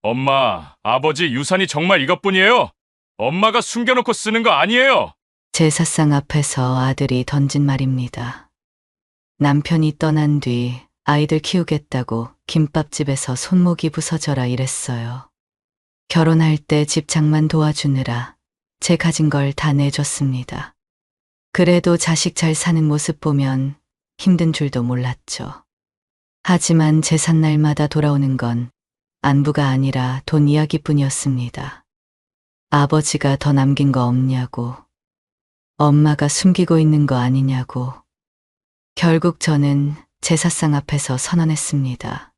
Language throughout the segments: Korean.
엄마, 아버지 유산이 정말 이것뿐이에요. 엄마가 숨겨놓고 쓰는 거 아니에요. 제사상 앞에서 아들이 던진 말입니다. 남편이 떠난 뒤 아이들 키우겠다고 김밥집에서 손목이 부서져라 이랬어요. 결혼할 때 집 장만 도와주느라 제 가진 걸 다 내줬습니다. 그래도 자식 잘 사는 모습 보면 힘든 줄도 몰랐죠. 하지만 제삿날마다 돌아오는 건 안부가 아니라 돈 이야기뿐이었습니다. 아버지가 더 남긴 거 없냐고, 엄마가 숨기고 있는 거 아니냐고. 결국 저는 제사상 앞에서 선언했습니다.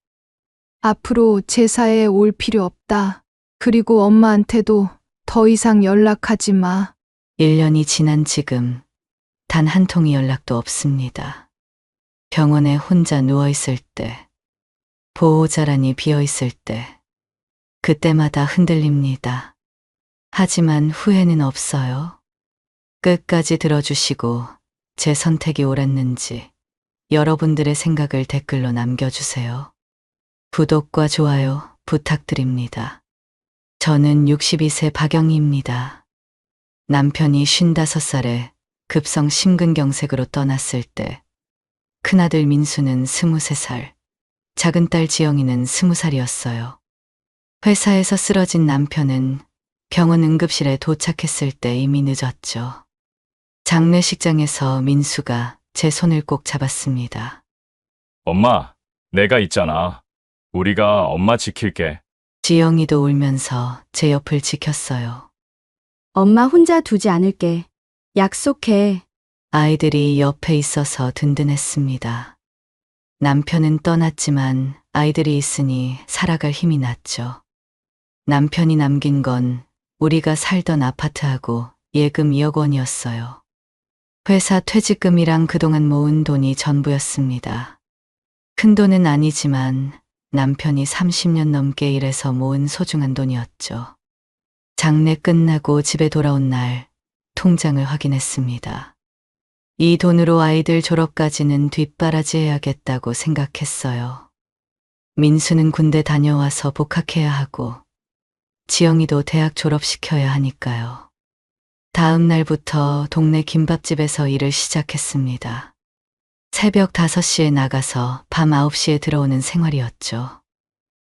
앞으로 제사에 올 필요 없다. 그리고 엄마한테도 더 이상 연락하지 마. 1년이 지난 지금 단 한 통의 연락도 없습니다. 병원에 혼자 누워있을 때, 보호자란이 비어있을 때, 그때마다 흔들립니다. 하지만 후회는 없어요. 끝까지 들어주시고 제 선택이 옳았는지 여러분들의 생각을 댓글로 남겨주세요. 구독과 좋아요 부탁드립니다. 저는 62세 박영희입니다. 남편이 55살에 급성 심근경색으로 떠났을 때 큰아들 민수는 23살, 작은 딸 지영이는 20살이었어요. 회사에서 쓰러진 남편은 병원 응급실에 도착했을 때 이미 늦었죠. 장례식장에서 민수가 제 손을 꼭 잡았습니다. 엄마, 내가 있잖아. 우리가 엄마 지킬게. 지영이도 울면서 제 옆을 지켰어요. 엄마 혼자 두지 않을게. 약속해. 아이들이 옆에 있어서 든든했습니다. 남편은 떠났지만 아이들이 있으니 살아갈 힘이 났죠. 남편이 남긴 건 우리가 살던 아파트하고 예금 2억 원이었어요. 회사 퇴직금이랑 그동안 모은 돈이 전부였습니다. 큰 돈은 아니지만 남편이 30년 넘게 일해서 모은 소중한 돈이었죠. 장례 끝나고 집에 돌아온 날 통장을 확인했습니다. 이 돈으로 아이들 졸업까지는 뒷바라지 해야겠다고 생각했어요. 민수는 군대 다녀와서 복학해야 하고 지영이도 대학 졸업시켜야 하니까요. 다음 날부터 동네 김밥집에서 일을 시작했습니다. 새벽 5시에 나가서 밤 9시에 들어오는 생활이었죠.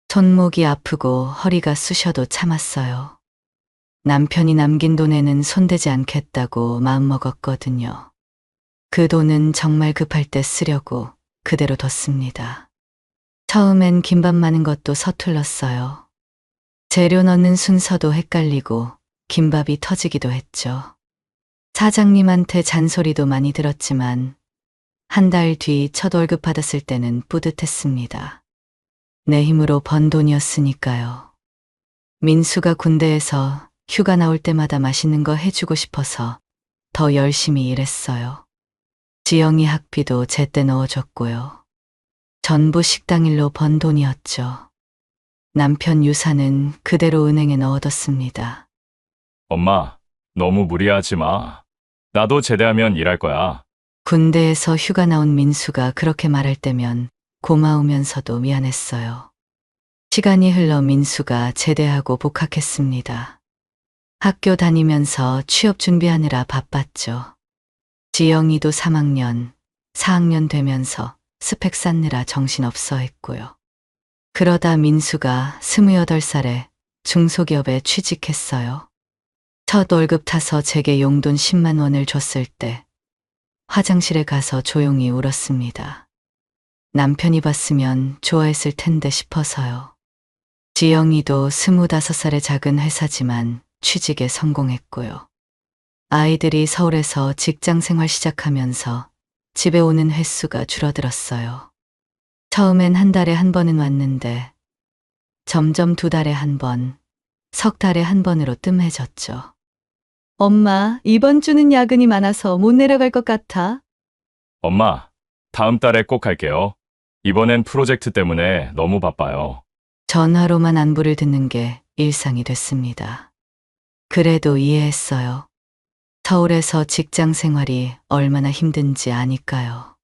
손목이 아프고 허리가 쑤셔도 참았어요. 남편이 남긴 돈에는 손대지 않겠다고 마음먹었거든요. 그 돈은 정말 급할 때 쓰려고 그대로 뒀습니다. 처음엔 김밥 마는 것도 서툴렀어요. 재료 넣는 순서도 헷갈리고 김밥이 터지기도 했죠. 사장님한테 잔소리도 많이 들었지만 한 달 뒤 첫 월급 받았을 때는 뿌듯했습니다. 내 힘으로 번 돈이었으니까요. 민수가 군대에서 휴가 나올 때마다 맛있는 거 해주고 싶어서 더 열심히 일했어요. 지영이 학비도 제때 넣어줬고요. 전부 식당 일로 번 돈이었죠. 남편 유산은 그대로 은행에 넣어뒀습니다. 엄마, 너무 무리하지 마. 나도 제대하면 일할 거야. 군대에서 휴가 나온 민수가 그렇게 말할 때면 고마우면서도 미안했어요. 시간이 흘러 민수가 제대하고 복학했습니다. 학교 다니면서 취업 준비하느라 바빴죠. 지영이도 3학년, 4학년 되면서 스펙 쌓느라 정신없어 했고요. 그러다 민수가 28살에 중소기업에 취직했어요. 첫 월급 타서 제게 용돈 10만 원을 줬을 때 화장실에 가서 조용히 울었습니다. 남편이 봤으면 좋아했을 텐데 싶어서요. 지영이도 25살의 작은 회사지만 취직에 성공했고요. 아이들이 서울에서 직장 생활 시작하면서 집에 오는 횟수가 줄어들었어요. 처음엔 한 달에 한 번은 왔는데 점점 2달에 한 번, 석 달에 한 번으로 뜸해졌죠. 엄마, 이번 주는 야근이 많아서 못 내려갈 것 같아. 엄마, 다음 달에 꼭 할게요. 이번엔 프로젝트 때문에 너무 바빠요. 전화로만 안부를 듣는 게 일상이 됐습니다. 그래도 이해했어요. 서울에서 직장 생활이 얼마나 힘든지 아니까요.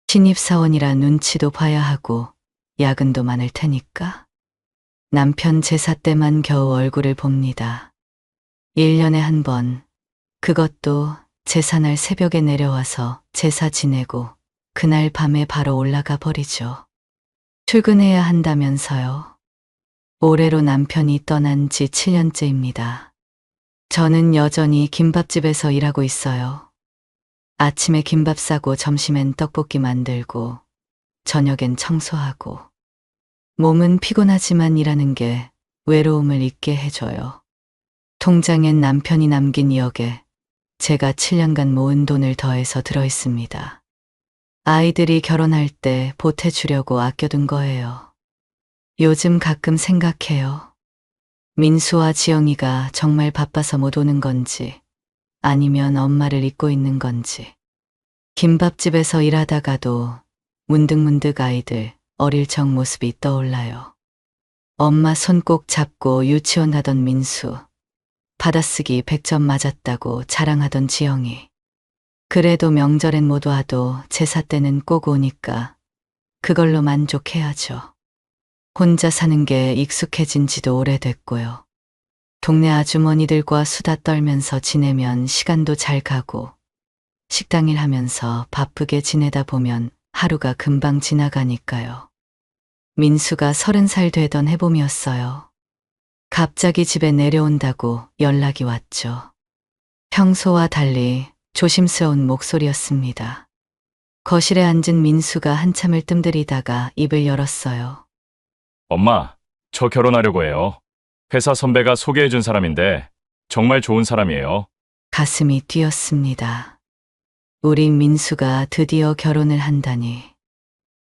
신입사원이라 눈치도 봐야 하고 야근도 많을 테니까. 남편 제사 때만 겨우 얼굴을 봅니다. 1년에 한 번, 그것도 제사날 새벽에 내려와서 제사 지내고 그날 밤에 바로 올라가 버리죠. 출근해야 한다면서요. 올해로 남편이 떠난 지 7년째입니다. 저는 여전히 김밥집에서 일하고 있어요. 아침에 김밥 싸고 점심엔 떡볶이 만들고 저녁엔 청소하고. 몸은 피곤하지만 일하는 게 외로움을 잊게 해줘요. 통장엔 남편이 남긴 2억에 제가 7년간 모은 돈을 더해서 들어있습니다. 아이들이 결혼할 때 보태주려고 아껴둔 거예요. 요즘 가끔 생각해요. 민수와 지영이가 정말 바빠서 못 오는 건지 아니면 엄마를 잊고 있는 건지. 김밥집에서 일하다가도 문득문득 아이들 어릴 적 모습이 떠올라요. 엄마 손 꼭 잡고 유치원 가던 민수, 받아쓰기 100점 맞았다고 자랑하던 지영이. 그래도 명절엔 못 와도 제사 때는 꼭 오니까 그걸로 만족해야죠. 혼자 사는 게 익숙해진 지도 오래됐고요. 동네 아주머니들과 수다 떨면서 지내면 시간도 잘 가고 식당 일 하면서 바쁘게 지내다 보면 하루가 금방 지나가니까요. 민수가 30살 되던 해봄이었어요. 갑자기 집에 내려온다고 연락이 왔죠. 평소와 달리 조심스러운 목소리였습니다. 거실에 앉은 민수가 한참을 뜸들이다가 입을 열었어요. 엄마, 저 결혼하려고 해요. 회사 선배가 소개해준 사람인데 정말 좋은 사람이에요. 가슴이 뛰었습니다. 우리 민수가 드디어 결혼을 한다니.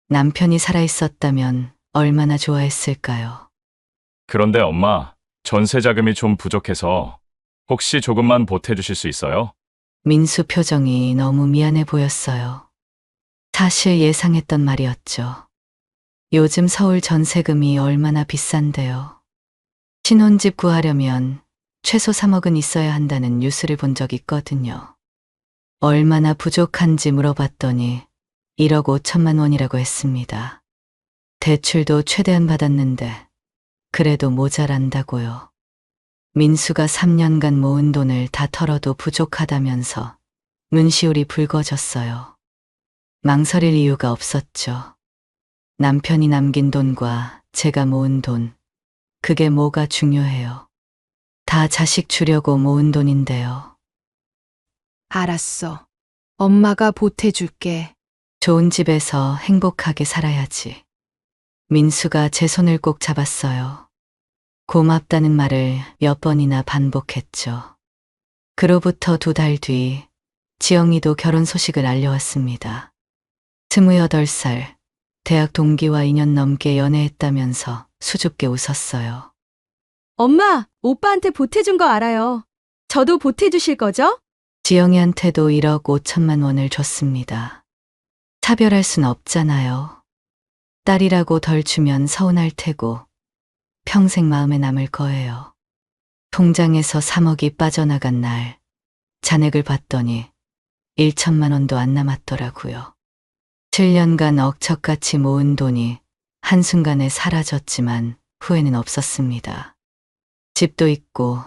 남편이 살아있었다면 얼마나 좋아했을까요? 그런데 엄마, 전세 자금이 좀 부족해서 혹시 조금만 보태주실 수 있어요? 민수 표정이 너무 미안해 보였어요. 사실 예상했던 말이었죠. 요즘 서울 전세금이 얼마나 비싼데요. 신혼집 구하려면 최소 3억은 있어야 한다는 뉴스를 본 적 있거든요. 얼마나 부족한지 물어봤더니 1억 5천만 원이라고 했습니다. 대출도 최대한 받았는데 그래도 모자란다고요. 민수가 3년간 모은 돈을 다 털어도 부족하다면서 눈시울이 붉어졌어요. 망설일 이유가 없었죠. 남편이 남긴 돈과 제가 모은 돈, 그게 뭐가 중요해요. 다 자식 주려고 모은 돈인데요. 알았어. 엄마가 보태줄게. 좋은 집에서 행복하게 살아야지. 민수가 제 손을 꼭 잡았어요. 고맙다는 말을 몇 번이나 반복했죠. 그로부터 2달 뒤, 지영이도 결혼 소식을 알려왔습니다. 28살, 대학 동기와 2년 넘게 연애했다면서 수줍게 웃었어요. 엄마, 오빠한테 보태준 거 알아요. 저도 보태주실 거죠? 지영이한테도 1억 5천만 원을 줬습니다. 차별할 순 없잖아요. 딸이라고 덜 주면 서운할 테고 평생 마음에 남을 거예요. 통장에서 3억이 빠져나간 날 잔액을 봤더니 1천만 원도 안 남았더라고요. 7년간 억척같이 모은 돈이 한순간에 사라졌지만 후회는 없었습니다. 집도 있고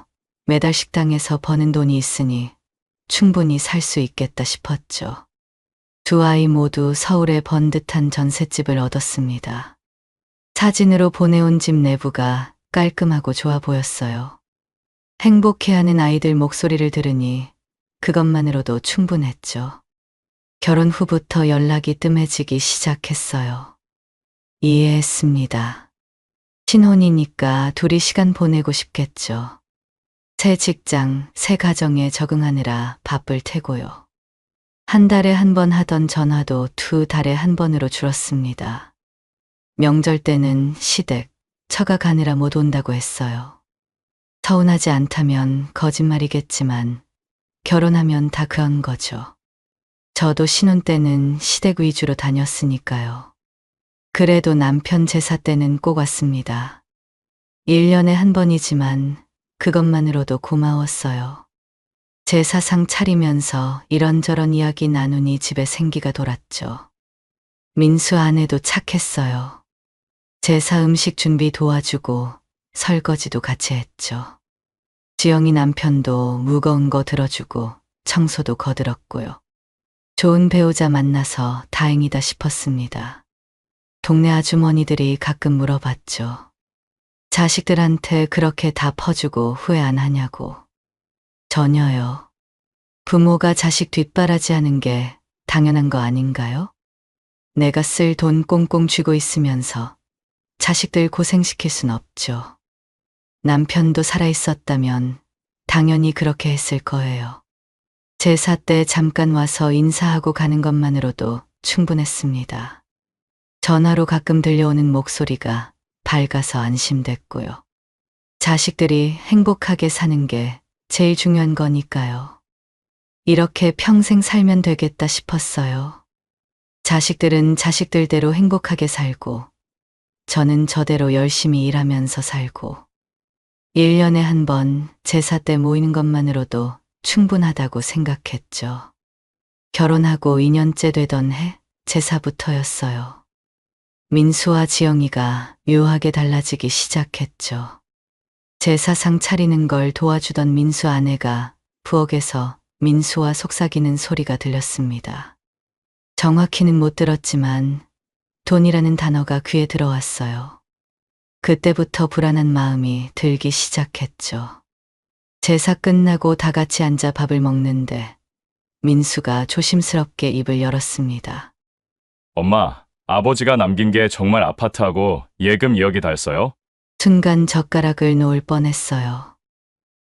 매달 식당에서 버는 돈이 있으니 충분히 살 수 있겠다 싶었죠. 2 아이 모두 서울에 번듯한 전셋집을 얻었습니다. 사진으로 보내온 집 내부가 깔끔하고 좋아 보였어요. 행복해하는 아이들 목소리를 들으니 그것만으로도 충분했죠. 결혼 후부터 연락이 뜸해지기 시작했어요. 이해했습니다. 신혼이니까 둘이 시간 보내고 싶겠죠. 새 직장, 새 가정에 적응하느라 바쁠 테고요. 한 달에 한 번 하던 전화도 2달에 한 번으로 줄었습니다. 명절 때는 시댁, 처가 가느라 못 온다고 했어요. 서운하지 않다면 거짓말이겠지만 결혼하면 다 그런 거죠. 저도 신혼 때는 시댁 위주로 다녔으니까요. 그래도 남편 제사 때는 꼭 왔습니다. 1년에 한 번이지만 그것만으로도 고마웠어요. 제사상 차리면서 이런저런 이야기 나누니 집에 생기가 돌았죠. 민수 아내도 착했어요. 제사 음식 준비 도와주고 설거지도 같이 했죠. 지영이 남편도 무거운 거 들어주고 청소도 거들었고요. 좋은 배우자 만나서 다행이다 싶었습니다. 동네 아주머니들이 가끔 물어봤죠. 자식들한테 그렇게 다 퍼주고 후회 안 하냐고. 전혀요. 부모가 자식 뒷바라지하는 게 당연한 거 아닌가요? 내가 쓸 돈 꽁꽁 쥐고 있으면서 자식들 고생시킬 순 없죠. 남편도 살아있었다면 당연히 그렇게 했을 거예요. 제사 때 잠깐 와서 인사하고 가는 것만으로도 충분했습니다. 전화로 가끔 들려오는 목소리가 밝아서 안심됐고요. 자식들이 행복하게 사는 게 제일 중요한 거니까요. 이렇게 평생 살면 되겠다 싶었어요. 자식들은 자식들대로 행복하게 살고, 저는 저대로 열심히 일하면서 살고, 1년에 한 번 제사 때 모이는 것만으로도 충분하다고 생각했죠. 결혼하고 2년째 되던 해 제사부터였어요. 민수와 지영이가 묘하게 달라지기 시작했죠. 제사상 차리는 걸 도와주던 민수 아내가 부엌에서 민수와 속삭이는 소리가 들렸습니다. 정확히는 못 들었지만 돈이라는 단어가 귀에 들어왔어요. 그때부터 불안한 마음이 들기 시작했죠. 제사 끝나고 다 같이 앉아 밥을 먹는데 민수가 조심스럽게 입을 열었습니다. 엄마, 아버지가 남긴 게 정말 아파트하고 예금 2억이 닿았어요? 순간 젓가락을 놓을 뻔했어요.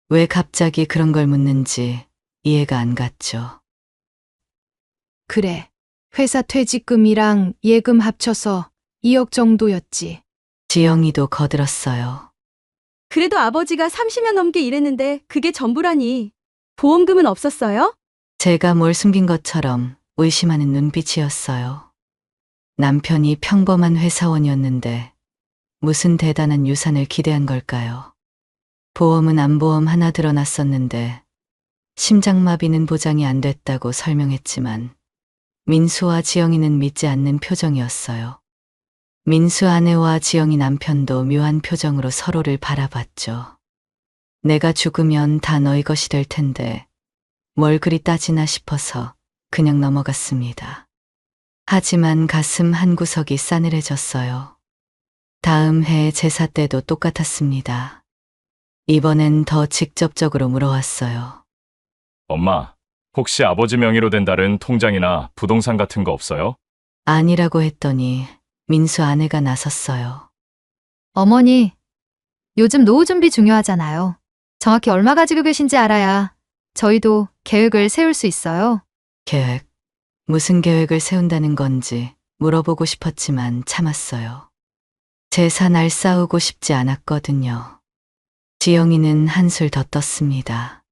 왜 갑자기 그런 걸 묻는지 이해가 안 갔죠. 그래. 회사 퇴직금이랑 예금 합쳐서 2억 정도였지. 지영이도 거들었어요. 그래도 아버지가 30년 넘게 일했는데 그게 전부라니. 보험금은 없었어요? 제가 뭘 숨긴 것처럼 의심하는 눈빛이었어요. 남편이 평범한 회사원이었는데 무슨 대단한 유산을 기대한 걸까요? 보험은 안보험 하나 들어놨었는데 심장마비는 보장이 안 됐다고 설명했지만 민수와 지영이는 믿지 않는 표정이었어요. 민수 아내와 지영이 남편도 묘한 표정으로 서로를 바라봤죠. 내가 죽으면 다 너희 것이 될 텐데 뭘 그리 따지나 싶어서 그냥 넘어갔습니다. 하지만 가슴 한구석이 싸늘해졌어요. 다음 해 제사 때도 똑같았습니다. 이번엔 더 직접적으로 물어왔어요. 엄마, 혹시 아버지 명의로 된 다른 통장이나 부동산 같은 거 없어요? 아니라고 했더니 민수 아내가 나섰어요. 어머니, 요즘 노후 준비 중요하잖아요. 정확히 얼마 가지고 계신지 알아야 저희도 계획을 세울 수 있어요. 계획. 무슨 계획을 세운다는 건지 물어보고 싶었지만 참았어요. 제사 날 싸우고 싶지 않았거든요. 지영이는 한술 더 떴습니다.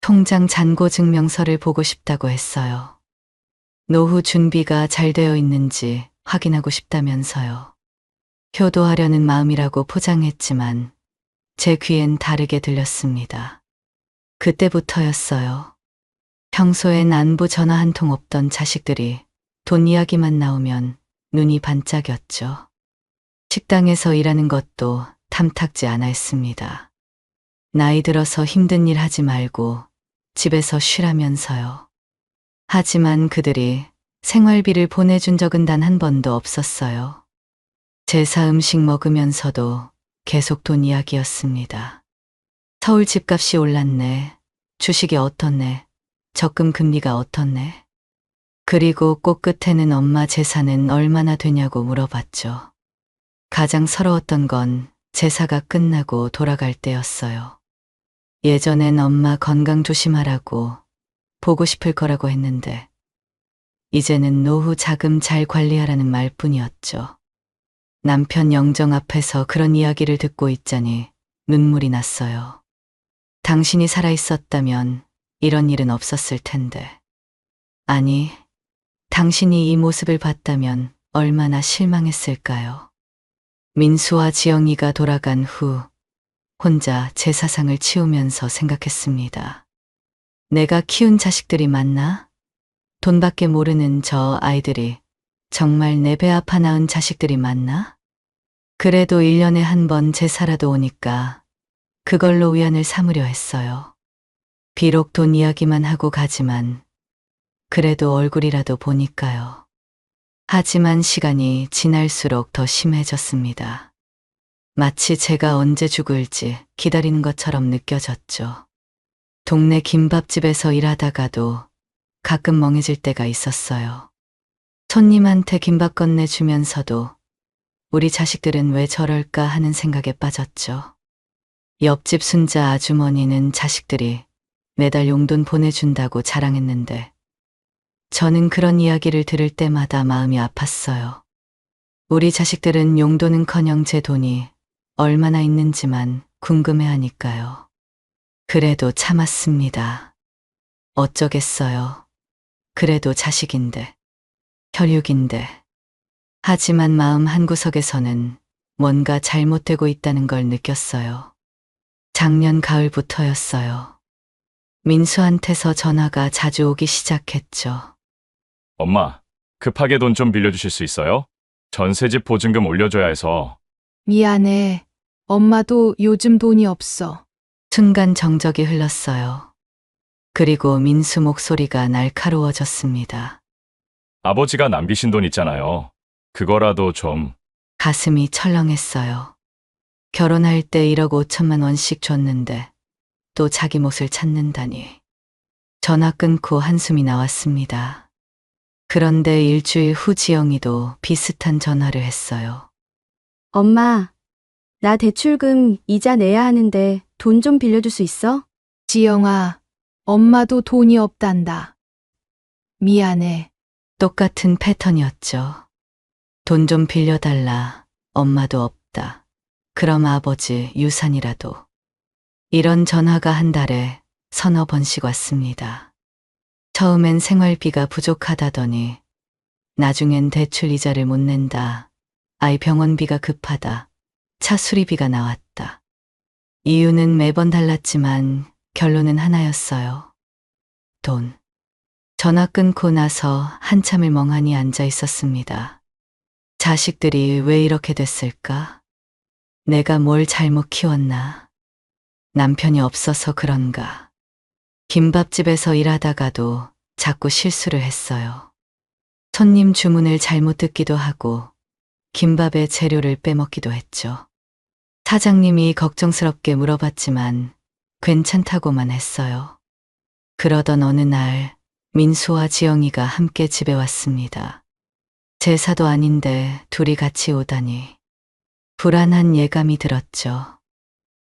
통장 잔고 증명서를 보고 싶다고 했어요. 노후 준비가 잘 되어 있는지 확인하고 싶다면서요. 효도하려는 마음이라고 포장했지만 제 귀엔 다르게 들렸습니다. 그때부터였어요. 평소엔 안부 전화 한 통 없던 자식들이 돈 이야기만 나오면 눈이 반짝였죠. 식당에서 일하는 것도 탐탁지 않아 했습니다. 나이 들어서 힘든 일 하지 말고 집에서 쉬라면서요. 하지만 그들이 생활비를 보내준 적은 단 한 번도 없었어요. 제사 음식 먹으면서도 계속 돈 이야기였습니다. 서울 집값이 올랐네. 주식이 어떻네. 적금 금리가 어떻네. 그리고 꼭 끝에는 엄마 재산은 얼마나 되냐고 물어봤죠. 가장 서러웠던 건 제사가 끝나고 돌아갈 때였어요. 예전엔 엄마 건강 조심하라고 보고 싶을 거라고 했는데 이제는 노후 자금 잘 관리하라는 말뿐이었죠. 남편 영정 앞에서 그런 이야기를 듣고 있자니 눈물이 났어요. 당신이 살아있었다면 이런 일은 없었을 텐데. 아니, 당신이 이 모습을 봤다면 얼마나 실망했을까요? 민수와 지영이가 돌아간 후 혼자 제 사상을 치우면서 생각했습니다. 내가 키운 자식들이 맞나? 돈밖에 모르는 저 아이들이 정말 내 배 아파 낳은 자식들이 맞나? 그래도 1년에 한 번 제사라도 오니까 그걸로 위안을 삼으려 했어요. 비록 돈 이야기만 하고 가지만 그래도 얼굴이라도 보니까요. 하지만 시간이 지날수록 더 심해졌습니다. 마치 제가 언제 죽을지 기다리는 것처럼 느껴졌죠. 동네 김밥집에서 일하다가도 가끔 멍해질 때가 있었어요. 손님한테 김밥 건네주면서도 우리 자식들은 왜 저럴까 하는 생각에 빠졌죠. 옆집 순자 아주머니는 자식들이 매달 용돈 보내준다고 자랑했는데 저는 그런 이야기를 들을 때마다 마음이 아팠어요. 우리 자식들은 용돈은커녕 제 돈이 얼마나 있는지만 궁금해하니까요. 그래도 참았습니다. 어쩌겠어요. 그래도 자식인데, 혈육인데. 하지만 마음 한구석에서는 뭔가 잘못되고 있다는 걸 느꼈어요. 작년 가을부터였어요. 민수한테서 전화가 자주 오기 시작했죠. 엄마, 급하게 돈 좀 빌려주실 수 있어요? 전세집 보증금 올려줘야 해서. 미안해. 엄마도 요즘 돈이 없어. 순간 정적이 흘렀어요. 그리고 민수 목소리가 날카로워졌습니다. 아버지가 남기신 돈 있잖아요. 그거라도 좀. 가슴이 철렁했어요. 결혼할 때 1억 5천만 원씩 줬는데 또 자기 몫을 찾는다니. 전화 끊고 한숨이 나왔습니다. 그런데 일주일 후 지영이도 비슷한 전화를 했어요. 엄마, 나 대출금 이자 내야 하는데 돈 좀 빌려줄 수 있어? 지영아, 엄마도 돈이 없단다. 미안해. 똑같은 패턴이었죠. 돈 좀 빌려달라. 엄마도 없다. 그럼 아버지 유산이라도. 이런 전화가 한 달에 서너 번씩 왔습니다. 처음엔 생활비가 부족하다더니 나중엔 대출 이자를 못 낸다. 아이 병원비가 급하다. 차 수리비가 나왔다. 이유는 매번 달랐지만 결론은 하나였어요. 돈. 전화 끊고 나서 한참을 멍하니 앉아 있었습니다. 자식들이 왜 이렇게 됐을까? 내가 뭘 잘못 키웠나? 남편이 없어서 그런가? 김밥집에서 일하다가도 자꾸 실수를 했어요. 손님 주문을 잘못 듣기도 하고 김밥의 재료를 빼먹기도 했죠. 사장님이 걱정스럽게 물어봤지만 괜찮다고만 했어요. 그러던 어느 날 민수와 지영이가 함께 집에 왔습니다. 제사도 아닌데 둘이 같이 오다니 불안한 예감이 들었죠.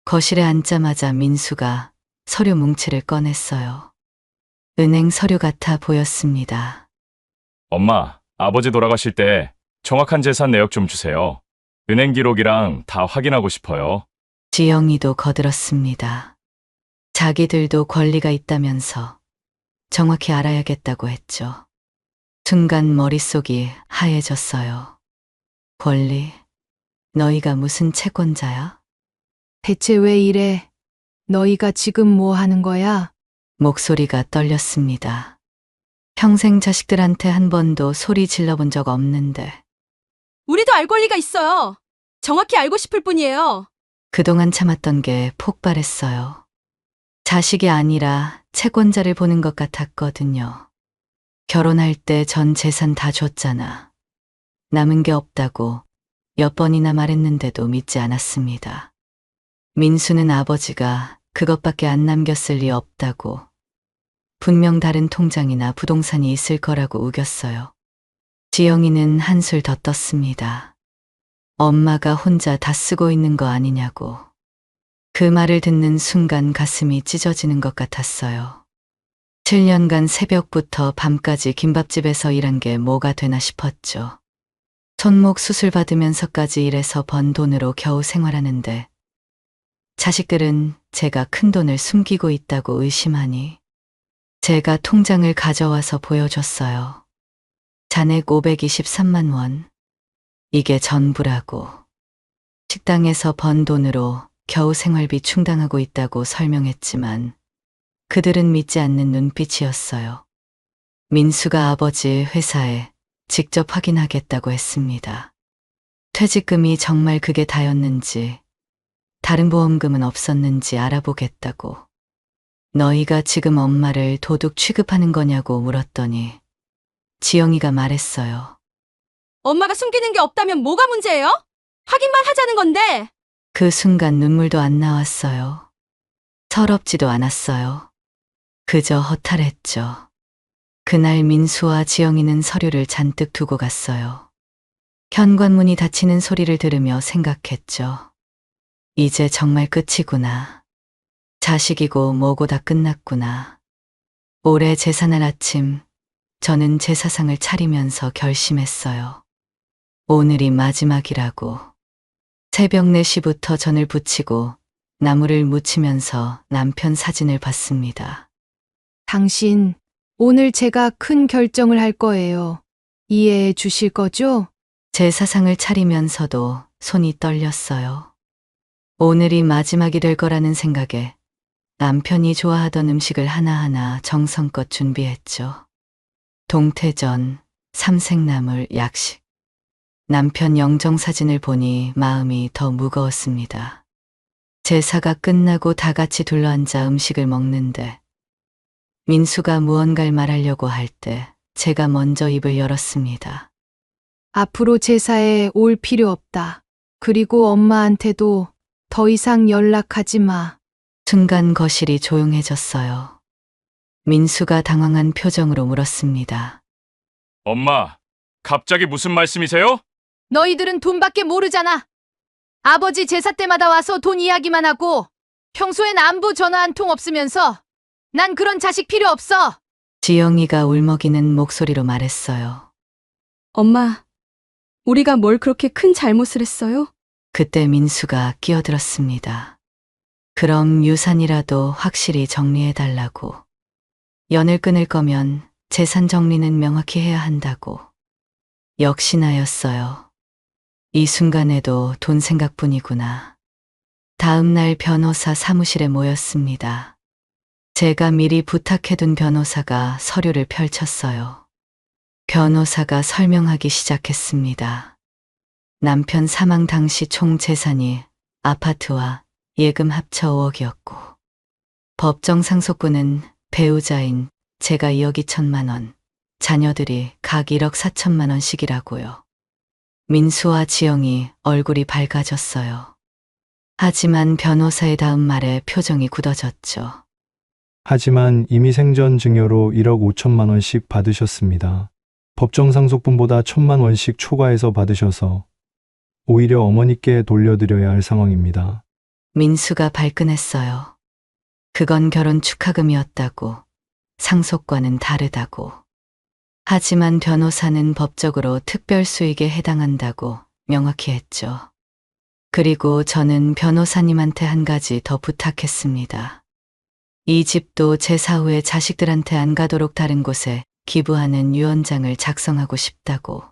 거실에 앉자마자 민수가 서류 뭉치를 꺼냈어요. 은행 서류 같아 보였습니다. 엄마, 아버지 돌아가실 때 정확한 재산 내역 좀 주세요. 은행 기록이랑 다 확인하고 싶어요. 지영이도 거들었습니다. 자기들도 권리가 있다면서 정확히 알아야겠다고 했죠. 순간 머릿속이 하얘졌어요. 권리? 너희가 무슨 채권자야? 대체 왜 이래? 너희가 지금 뭐 하는 거야? 목소리가 떨렸습니다. 평생 자식들한테 한 번도 소리 질러본 적 없는데 우리도 알 권리가 있어요. 정확히 알고 싶을 뿐이에요. 그동안 참았던 게 폭발했어요. 자식이 아니라 채권자를 보는 것 같았거든요. 결혼할 때 전 재산 다 줬잖아. 남은 게 없다고 몇 번이나 말했는데도 믿지 않았습니다. 민수는 아버지가 그것밖에 안 남겼을 리 없다고. 분명 다른 통장이나 부동산이 있을 거라고 우겼어요. 지영이는 한술 더 떴습니다. 엄마가 혼자 다 쓰고 있는 거 아니냐고. 그 말을 듣는 순간 가슴이 찢어지는 것 같았어요. 7년간 새벽부터 밤까지 김밥집에서 일한 게 뭐가 되나 싶었죠. 손목 수술 받으면서까지 일해서 번 돈으로 겨우 생활하는데 자식들은 제가 큰 돈을 숨기고 있다고 의심하니 제가 통장을 가져와서 보여줬어요. 잔액 523만 원. 이게 전부라고. 식당에서 번 돈으로 겨우 생활비 충당하고 있다고 설명했지만 그들은 믿지 않는 눈빛이었어요. 민수가 아버지 회사에 직접 확인하겠다고 했습니다. 퇴직금이 정말 그게 다였는지, 다른 보험금은 없었는지 알아보겠다고. 너희가 지금 엄마를 도둑 취급하는 거냐고 물었더니 지영이가 말했어요. 엄마가 숨기는 게 없다면 뭐가 문제예요? 확인만 하자는 건데. 그 순간 눈물도 안 나왔어요. 서럽지도 않았어요. 그저 허탈했죠. 그날 민수와 지영이는 서류를 잔뜩 두고 갔어요. 현관문이 닫히는 소리를 들으며 생각했죠. 이제 정말 끝이구나. 자식이고 뭐고 다 끝났구나. 올해 제사날 아침, 저는 제사상을 차리면서 결심했어요. 오늘이 마지막이라고. 새벽 4시부터 전을 부치고 나무를 묻히면서 남편 사진을 봤습니다. 당신, 오늘 제가 큰 결정을 할 거예요. 이해해 주실 거죠? 제사상을 차리면서도 손이 떨렸어요. 오늘이 마지막이 될 거라는 생각에 남편이 좋아하던 음식을 하나하나 정성껏 준비했죠. 동태전, 삼색나물, 약식. 남편 영정사진을 보니 마음이 더 무거웠습니다. 제사가 끝나고 다 같이 둘러앉아 음식을 먹는데 민수가 무언가를 말하려고 할 때 제가 먼저 입을 열었습니다. 앞으로 제사에 올 필요 없다. 그리고 엄마한테도 더 이상 연락하지 마. 순간 거실이 조용해졌어요. 민수가 당황한 표정으로 물었습니다. 엄마, 갑자기 무슨 말씀이세요? 너희들은 돈밖에 모르잖아. 아버지 제사 때마다 와서 돈 이야기만 하고 평소엔 안부 전화 한 통 없으면서 난 그런 자식 필요 없어. 지영이가 울먹이는 목소리로 말했어요. 엄마, 우리가 뭘 그렇게 큰 잘못을 했어요? 그때 민수가 끼어들었습니다. 그럼 유산이라도 확실히 정리해달라고. 연을 끊을 거면 재산 정리는 명확히 해야 한다고. 역시나였어요. 이 순간에도 돈 생각뿐이구나. 다음 날 변호사 사무실에 모였습니다. 제가 미리 부탁해둔 변호사가 서류를 펼쳤어요. 변호사가 설명하기 시작했습니다. 남편 사망 당시 총 재산이 아파트와 예금 합쳐 5억이었고 법정 상속분은 배우자인 제가 2억 2천만 원, 자녀들이 각 1억 4천만 원씩이라고요. 민수와 지영이 얼굴이 밝아졌어요. 하지만 변호사의 다음 말에 표정이 굳어졌죠. 하지만 이미 생전 증여로 1억 5천만 원씩 받으셨습니다. 법정 상속분보다 1천만 원씩 초과해서 받으셔서 오히려 어머니께 돌려드려야 할 상황입니다. 민수가 발끈했어요. 그건 결혼 축하금이었다고, 상속과는 다르다고. 하지만 변호사는 법적으로 특별 수익에 해당한다고 명확히 했죠. 그리고 저는 변호사님한테 한 가지 더 부탁했습니다. 이 집도 제사 후에 자식들한테 안 가도록 다른 곳에 기부하는 유언장을 작성하고 싶다고.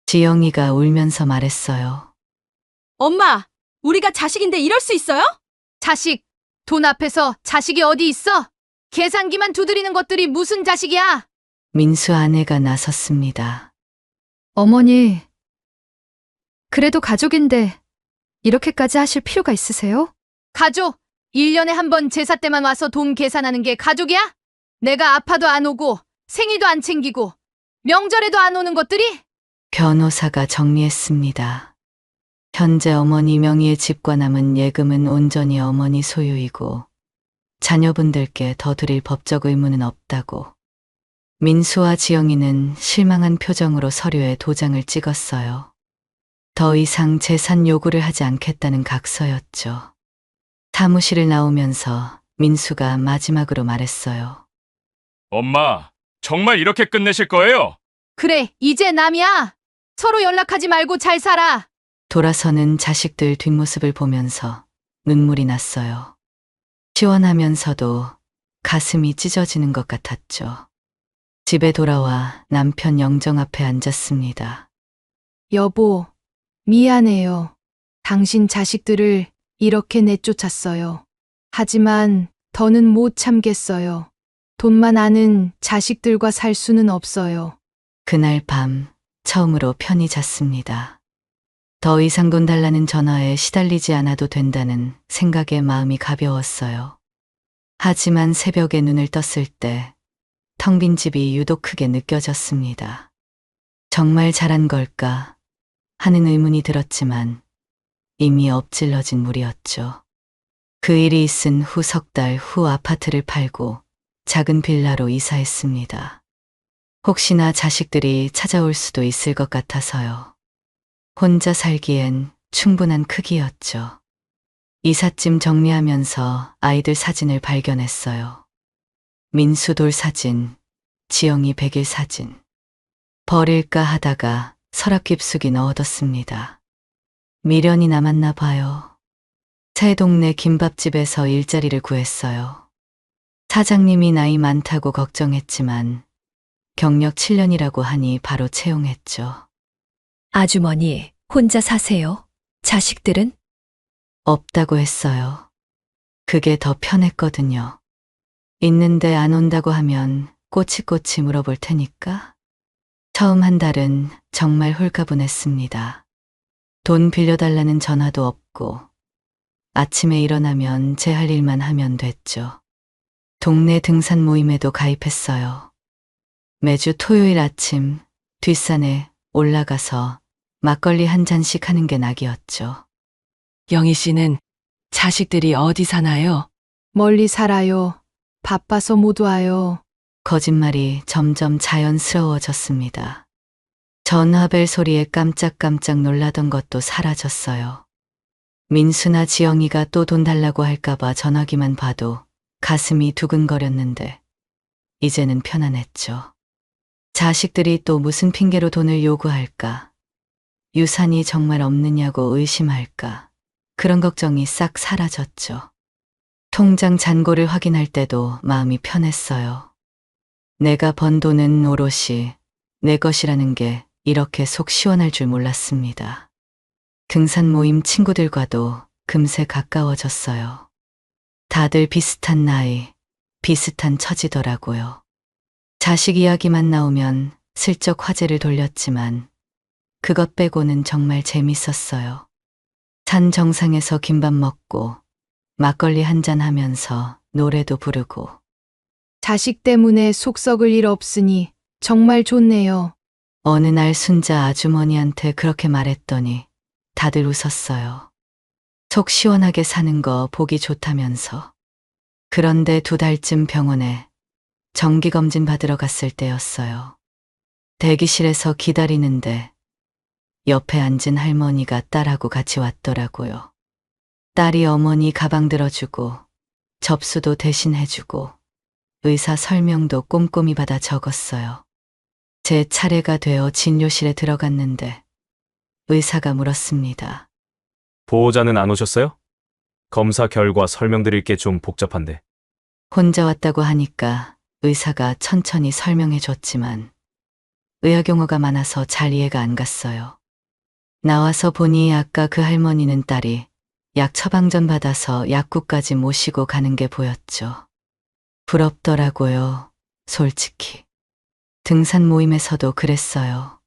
지영이가 울면서 말했어요. 엄마, 우리가 자식인데 이럴 수 있어요? 자식, 돈 앞에서 자식이 어디 있어? 계산기만 두드리는 것들이 무슨 자식이야? 민수 아내가 나섰습니다. 어머니, 그래도 가족인데 이렇게까지 하실 필요가 있으세요? 가족! 1년에 한 번 제사 때만 와서 돈 계산하는 게 가족이야? 내가 아파도 안 오고 생일도 안 챙기고 명절에도 안 오는 것들이? 변호사가 정리했습니다. 현재 어머니 명의의 집과 남은 예금은 온전히 어머니 소유이고 자녀분들께 더 드릴 법적 의무는 없다고. 민수와 지영이는 실망한 표정으로 서류에 도장을 찍었어요. 더 이상 재산 요구를 하지 않겠다는 각서였죠. 사무실을 나오면서 민수가 마지막으로 말했어요. 엄마, 정말 이렇게 끝내실 거예요? 그래, 이제 남이야. 서로 연락하지 말고 잘 살아. 돌아서는 자식들 뒷모습을 보면서 눈물이 났어요. 시원하면서도 가슴이 찢어지는 것 같았죠. 집에 돌아와 남편 영정 앞에 앉았습니다. 여보, 미안해요. 당신 자식들을 이렇게 내쫓았어요. 하지만 더는 못 참겠어요. 돈만 아는 자식들과 살 수는 없어요. 그날 밤 처음으로 편히 잤습니다. 더 이상 돈 달라는 전화에 시달리지 않아도 된다는 생각에 마음이 가벼웠어요. 하지만 새벽에 눈을 떴을 때 텅 빈 집이 유독 크게 느껴졌습니다. 정말 잘한 걸까 하는 의문이 들었지만 이미 엎질러진 물이었죠. 그 일이 있은 후 석 달 후 아파트를 팔고 작은 빌라로 이사했습니다. 혹시나 자식들이 찾아올 수도 있을 것 같아서요. 혼자 살기엔 충분한 크기였죠. 이삿짐 정리하면서 아이들 사진을 발견했어요. 민수 돌 사진, 지영이 100일 사진. 버릴까 하다가 서랍 깊숙이 넣어뒀습니다. 미련이 남았나 봐요. 새 동네 김밥집에서 일자리를 구했어요. 사장님이 나이 많다고 걱정했지만 경력 7년이라고 하니 바로 채용했죠. 아주머니, 혼자 사세요? 자식들은? 없다고 했어요. 그게 더 편했거든요. 있는데 안 온다고 하면 꼬치꼬치 물어볼 테니까. 처음 한 달은 정말 홀가분했습니다. 돈 빌려달라는 전화도 없고 아침에 일어나면 제 할 일만 하면 됐죠. 동네 등산 모임에도 가입했어요. 매주 토요일 아침 뒷산에 올라가서 막걸리 한 잔씩 하는 게 낙이었죠. 영희 씨는 자식들이 어디 사나요? 멀리 살아요. 바빠서 못 와요. 거짓말이 점점 자연스러워졌습니다. 전화벨 소리에 깜짝깜짝 놀라던 것도 사라졌어요. 민수나 지영이가 또 돈 달라고 할까봐 전화기만 봐도 가슴이 두근거렸는데 이제는 편안했죠. 자식들이 또 무슨 핑계로 돈을 요구할까? 유산이 정말 없느냐고 의심할까? 그런 걱정이 싹 사라졌죠. 통장 잔고를 확인할 때도 마음이 편했어요. 내가 번 돈은 오롯이 내 것이라는 게 이렇게 속 시원할 줄 몰랐습니다. 등산 모임 친구들과도 금세 가까워졌어요. 다들 비슷한 나이, 비슷한 처지더라고요. 자식 이야기만 나오면 슬쩍 화제를 돌렸지만 그것 빼고는 정말 재밌었어요. 산 정상에서 김밥 먹고 막걸리 한잔 하면서 노래도 부르고. 자식 때문에 속 썩을 일 없으니 정말 좋네요. 어느 날 순자 아주머니한테 그렇게 말했더니 다들 웃었어요. 속 시원하게 사는 거 보기 좋다면서. 그런데 2달쯤 병원에 정기검진 받으러 갔을 때였어요. 대기실에서 기다리는데 옆에 앉은 할머니가 딸하고 같이 왔더라고요. 딸이 어머니 가방 들어주고 접수도 대신 해주고 의사 설명도 꼼꼼히 받아 적었어요. 제 차례가 되어 진료실에 들어갔는데 의사가 물었습니다. 보호자는 안 오셨어요? 검사 결과 설명드릴 게 좀 복잡한데. 혼자 왔다고 하니까 의사가 천천히 설명해 줬지만 의학 용어가 많아서 잘 이해가 안 갔어요. 나와서 보니 아까 그 할머니는 딸이 약 처방전 받아서 약국까지 모시고 가는 게 보였죠. 부럽더라고요, 솔직히. 등산 모임에서도 그랬어요.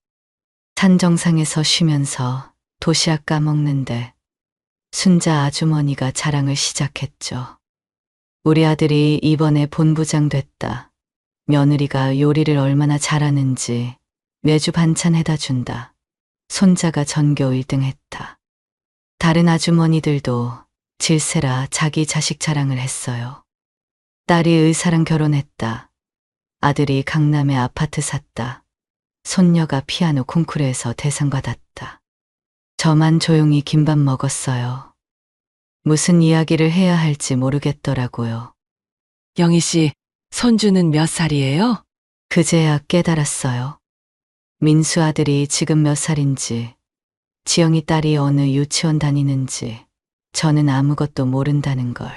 산 정상에서 쉬면서 도시락 까먹는데 순자 아주머니가 자랑을 시작했죠. 우리 아들이 이번에 본부장 됐다. 며느리가 요리를 얼마나 잘하는지 매주 반찬 해다 준다. 손자가 전교 1등 했다. 다른 아주머니들도 질세라 자기 자식 자랑을 했어요. 딸이 의사랑 결혼했다. 아들이 강남에 아파트 샀다. 손녀가 피아노 콩쿠르에서 대상 받았다. 저만 조용히 김밥 먹었어요. 무슨 이야기를 해야 할지 모르겠더라고요. 영희 씨, 손주는 몇 살이에요? 그제야 깨달았어요. 민수 아들이 지금 몇 살인지, 지영이 딸이 어느 유치원 다니는지 저는 아무것도 모른다는 걸.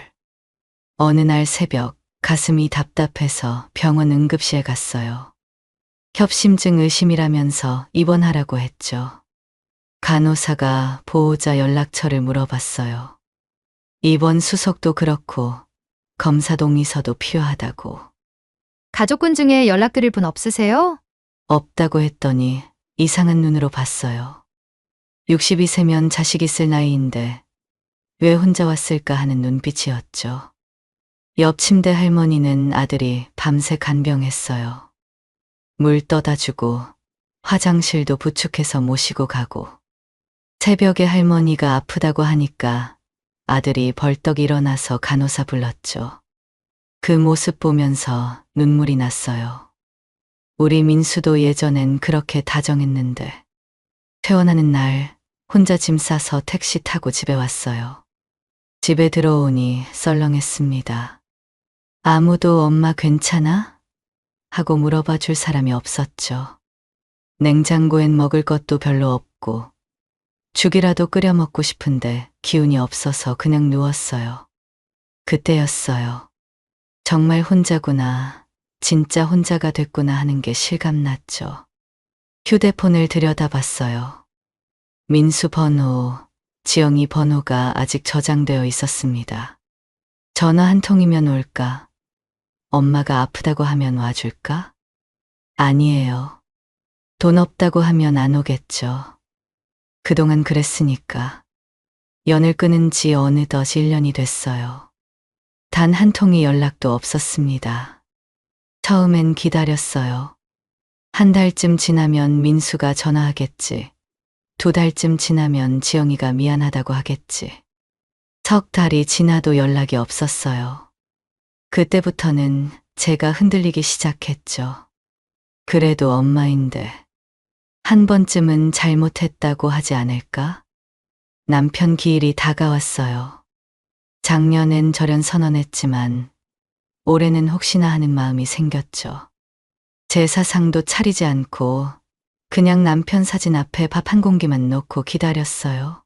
어느 날 새벽 가슴이 답답해서 병원 응급실에 갔어요. 협심증 의심이라면서 입원하라고 했죠. 간호사가 보호자 연락처를 물어봤어요. 입원 수속도 그렇고 검사 동의서도 필요하다고. 가족분 중에 연락드릴 분 없으세요? 없다고 했더니 이상한 눈으로 봤어요. 62세면 자식 있을 나이인데 왜 혼자 왔을까 하는 눈빛이었죠. 옆 침대 할머니는 아들이 밤새 간병했어요. 물 떠다 주고 화장실도 부축해서 모시고 가고 새벽에 할머니가 아프다고 하니까 아들이 벌떡 일어나서 간호사 불렀죠. 그 모습 보면서 눈물이 났어요. 우리 민수도 예전엔 그렇게 다정했는데 퇴원하는 날 혼자 짐 싸서 택시 타고 집에 왔어요. 집에 들어오니 썰렁했습니다. 아무도 엄마 괜찮아? 하고 물어봐 줄 사람이 없었죠. 냉장고엔 먹을 것도 별로 없고 죽이라도 끓여 먹고 싶은데 기운이 없어서 그냥 누웠어요. 그때였어요. 정말 혼자구나, 진짜 혼자가 됐구나 하는 게 실감났죠. 휴대폰을 들여다봤어요. 민수 번호, 지영이 번호가 아직 저장되어 있었습니다. 전화 한 통이면 올까? 엄마가 아프다고 하면 와줄까? 아니에요. 돈 없다고 하면 안 오겠죠. 그동안 그랬으니까. 연을 끊은 지 어느덧 1년이 됐어요. 단 한 통의 연락도 없었습니다. 처음엔 기다렸어요. 한 달쯤 지나면 민수가 전화하겠지. 2달쯤 지나면 지영이가 미안하다고 하겠지. 석 달이 지나도 연락이 없었어요. 그때부터는 제가 흔들리기 시작했죠. 그래도 엄마인데 한 번쯤은 잘못했다고 하지 않을까? 남편 기일이 다가왔어요. 작년엔 절연 선언했지만 올해는 혹시나 하는 마음이 생겼죠. 제사상도 차리지 않고 그냥 남편 사진 앞에 밥 한 공기만 놓고 기다렸어요.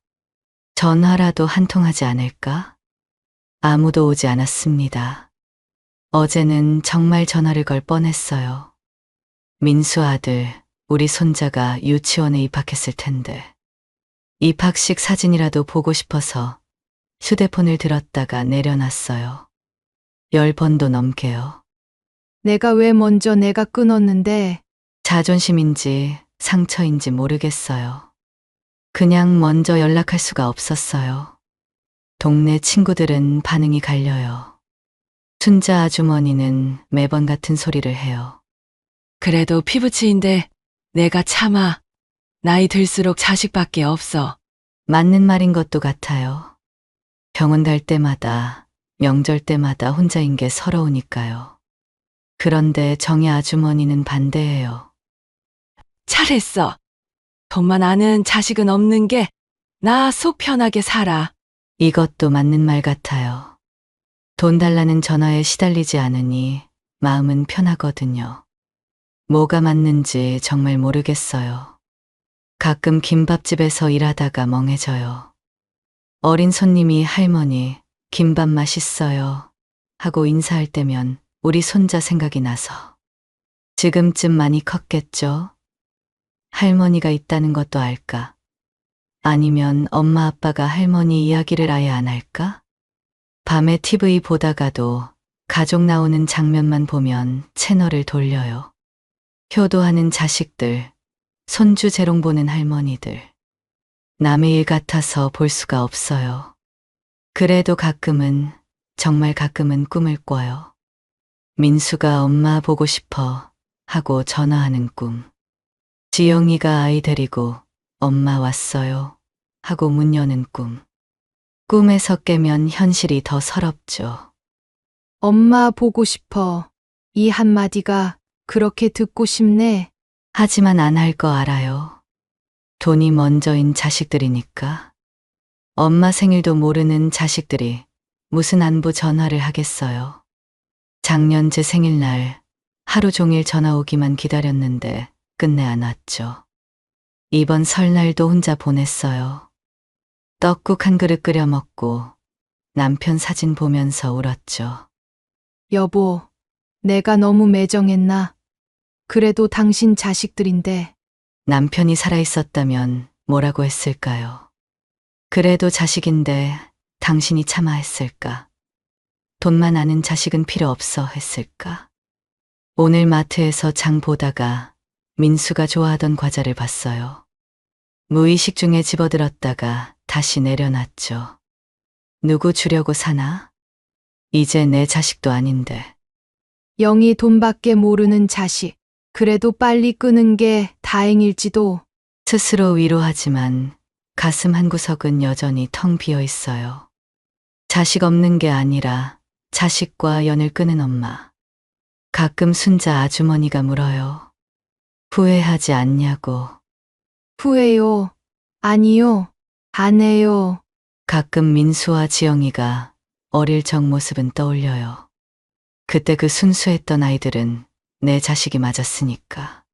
전화라도 한 통 하지 않을까? 아무도 오지 않았습니다. 어제는 정말 전화를 걸 뻔했어요. 민수 아들, 우리 손자가 유치원에 입학했을 텐데. 입학식 사진이라도 보고 싶어서 휴대폰을 들었다가 내려놨어요. 10번도 넘게요. 내가 왜 먼저 내가 끊었는데 자존심인지 상처인지 모르겠어요. 그냥 먼저 연락할 수가 없었어요. 동네 친구들은 반응이 갈려요. 순자 아주머니는 매번 같은 소리를 해요. 그래도 피부치인데 내가 참아. 나이 들수록 자식밖에 없어. 맞는 말인 것도 같아요. 병원 갈 때마다, 명절 때마다 혼자인 게 서러우니까요. 그런데 정희 아주머니는 반대해요. 잘했어. 돈만 아는 자식은 없는 게 나 속 편하게 살아. 이것도 맞는 말 같아요. 돈 달라는 전화에 시달리지 않으니 마음은 편하거든요. 뭐가 맞는지 정말 모르겠어요. 가끔 김밥집에서 일하다가 멍해져요. 어린 손님이 할머니, 김밥 맛있어요 하고 인사할 때면 우리 손자 생각이 나서. 지금쯤 많이 컸겠죠? 할머니가 있다는 것도 알까? 아니면 엄마 아빠가 할머니 이야기를 아예 안 할까? 밤에 TV 보다가도 가족 나오는 장면만 보면 채널을 돌려요. 효도하는 자식들, 손주 재롱 보는 할머니들. 남의 일 같아서 볼 수가 없어요. 그래도 가끔은, 정말 가끔은 꿈을 꿔요. 민수가 엄마 보고 싶어 하고 전화하는 꿈. 지영이가 아이 데리고 엄마 왔어요 하고 문 여는 꿈. 꿈에서 깨면 현실이 더 서럽죠. 엄마 보고 싶어. 이 한마디가 그렇게 듣고 싶네. 하지만 안 할 거 알아요. 돈이 먼저인 자식들이니까. 엄마 생일도 모르는 자식들이 무슨 안부 전화를 하겠어요. 작년 제 생일날 하루 종일 전화 오기만 기다렸는데 끝내 안 왔죠. 이번 설날도 혼자 보냈어요. 떡국 한 그릇 끓여 먹고 남편 사진 보면서 울었죠. 여보, 내가 너무 매정했나? 그래도 당신 자식들인데. 남편이 살아있었다면 뭐라고 했을까요? 그래도 자식인데 당신이 참아 했을까? 돈만 아는 자식은 필요 없어 했을까? 오늘 마트에서 장 보다가 민수가 좋아하던 과자를 봤어요. 무의식 중에 집어들었다가 다시 내려놨죠. 누구 주려고 사나? 이제 내 자식도 아닌데. 영희 돈밖에 모르는 자식. 그래도 빨리 끄는 게 다행일지도. 스스로 위로하지만 가슴 한구석은 여전히 텅 비어 있어요. 자식 없는 게 아니라 자식과 연을 끄는 엄마. 가끔 순자 아주머니가 물어요. 후회하지 않냐고. 후회요. 아니요. 안 해요. 가끔 민수와 지영이가 어릴 적 모습은 떠올려요. 그때 그 순수했던 아이들은 내 자식이 맞았으니까.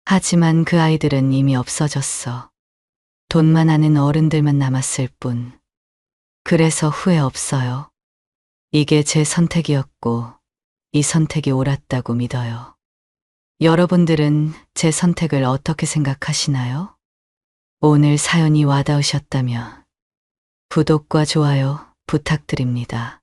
하지만 그 아이들은 이미 없어졌어. 돈만 아는 어른들만 남았을 뿐. 그래서 후회 없어요. 이게 제 선택이었고 이 선택이 옳았다고 믿어요. 여러분들은 제 선택을 어떻게 생각하시나요? 오늘 사연이 와닿으셨다면 구독과 좋아요 부탁드립니다.